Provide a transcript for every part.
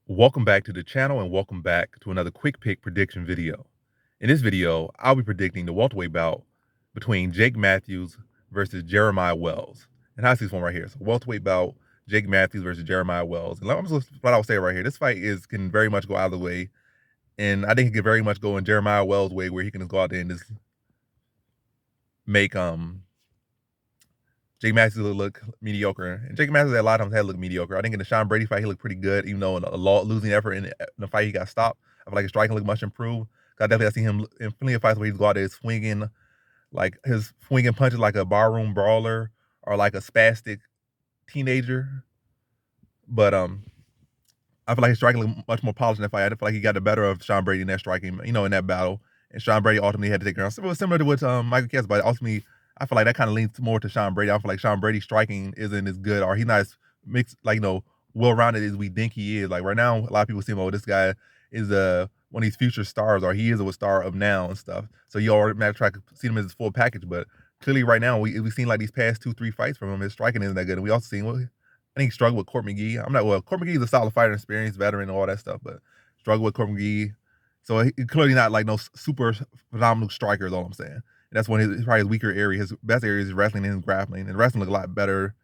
Welcome back to the channel and welcome back to another quick pick prediction video. In this video, I'll be predicting the welterweight bout between Jake Matthews versus Jeremiah Wells. And I see this one right here. So welterweight bout, Jake Matthews versus Jeremiah Wells. And I'm just what I'll say right here. This fight can very much go either way. And I think it can very much go in Jeremiah Wells' way where he can just go out there and just make Jake Matthews look mediocre. And Jake Matthews a lot of times had looked mediocre. I think in the Sean Brady fight, he looked pretty good, even though in a losing effort in the fight, he got stopped. I feel like his striking looked much improved. I definitely have seen him in plenty of fights where he's go out there swinging, like his swinging punches like a barroom brawler or like a spastic teenager. But I feel like his striking looked much more polished in that fight. I feel like he got the better of Sean Brady in that striking, in that battle. And Sean Brady ultimately had to take it around. It was similar to what Michael Chiesa, but ultimately I feel like that kind of leans more to Sean Brady. I feel like Sean Brady's striking isn't as good, or he's not as mixed, well-rounded as we think he is. Like right now, a lot of people see him, oh, this guy is one of these future stars, or he is a star of now and stuff. So you already try to see him as his full package. But clearly, right now, we've seen like these past 2-3 fights from him. His striking isn't that good, and we also seen I think he struggled with Court McGee. Court McGee is a solid fighter, experienced veteran, and all that stuff, but struggled with Court McGee. So he clearly not like no super phenomenal striker is all I'm saying. And that's one of probably his weaker area. His best area is wrestling and grappling. And wrestling look a lot better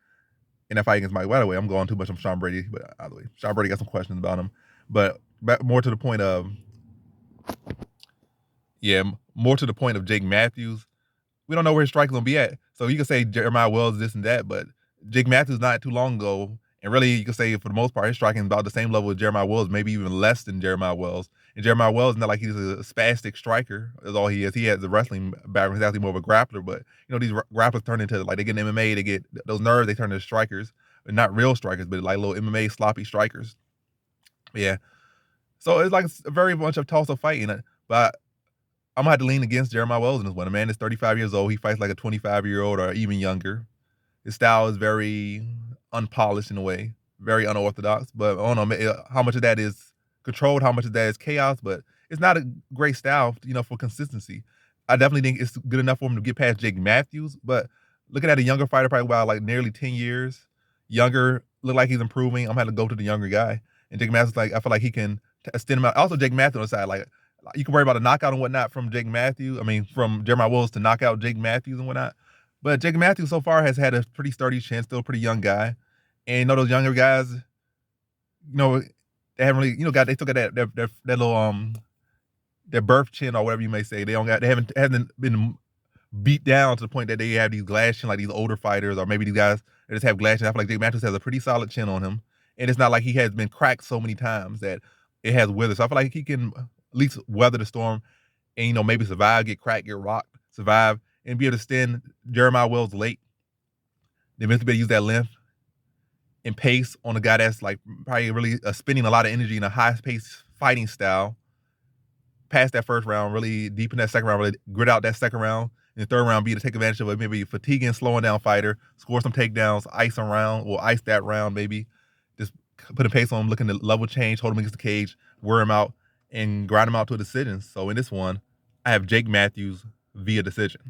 in that fight against Mike. By the way, I'm going too much on Sean Brady, but either way, Sean Brady got some questions about him. But more to the point of, more to the point of Jake Matthews. We don't know where his strike's gonna be at. So you can say Jeremiah Wells this and that, but Jake Matthews not too long ago, and really you can say for the most part his striking is about the same level as Jeremiah Wells, maybe even less than Jeremiah Wells. And Jeremiah Wells is not like he's a spastic striker, is all he is. He has the wrestling background. He's actually more of a grappler, but these grapplers turn into like they get in MMA, they get those nerves, they turn into strikers, but not real strikers, but like little MMA sloppy strikers. Yeah. So it's like very much a toss-up fight, but I'm gonna have to lean against Jeremiah Wells in this one. The man is 35 years old. He fights like a 25-year-old or even younger. His style is very unpolished in a way, very unorthodox. But I don't know how much of that is controlled, how much of that is chaos. But it's not a great style, for consistency. I definitely think it's good enough for him to get past Jake Matthews. But looking at a younger fighter, probably about like nearly 10 years younger, look like he's improving. I'm gonna have to go to the younger guy. And Jake Matthews, I feel like he can extend him out. Also, Jake Matthews on the side, you can worry about a knockout and whatnot from Jake Matthews. I mean, from Jeremiah Wells to knock out Jake Matthews and whatnot. But Jake Matthews so far has had a pretty sturdy chin, still a pretty young guy. And those younger guys, they haven't really, they still got that little their birth chin or whatever you may say. They haven't been beat down to the point that they have these glass chin like these older fighters, or maybe these guys that just have glass chin. I feel like Jake Matthews has a pretty solid chin on him. And it's not like he has been cracked so many times that it has withered. So I feel like he can at least weather the storm and, maybe survive, get cracked, get rocked, survive, and be able to stand Jeremiah Wells late. Then eventually be able to use that length and pace on a guy that's like probably really spending a lot of energy in a high-paced fighting style. Past that first round, really deep in that second round, really grit out that second round. In the third round, be to take advantage of it, maybe fatiguing, slowing down fighter, score some takedowns, ice that round, maybe. Just put a pace on him, looking to level change, hold him against the cage, wear him out, and grind him out to a decision. So in this one, I have Jake Matthews via decision.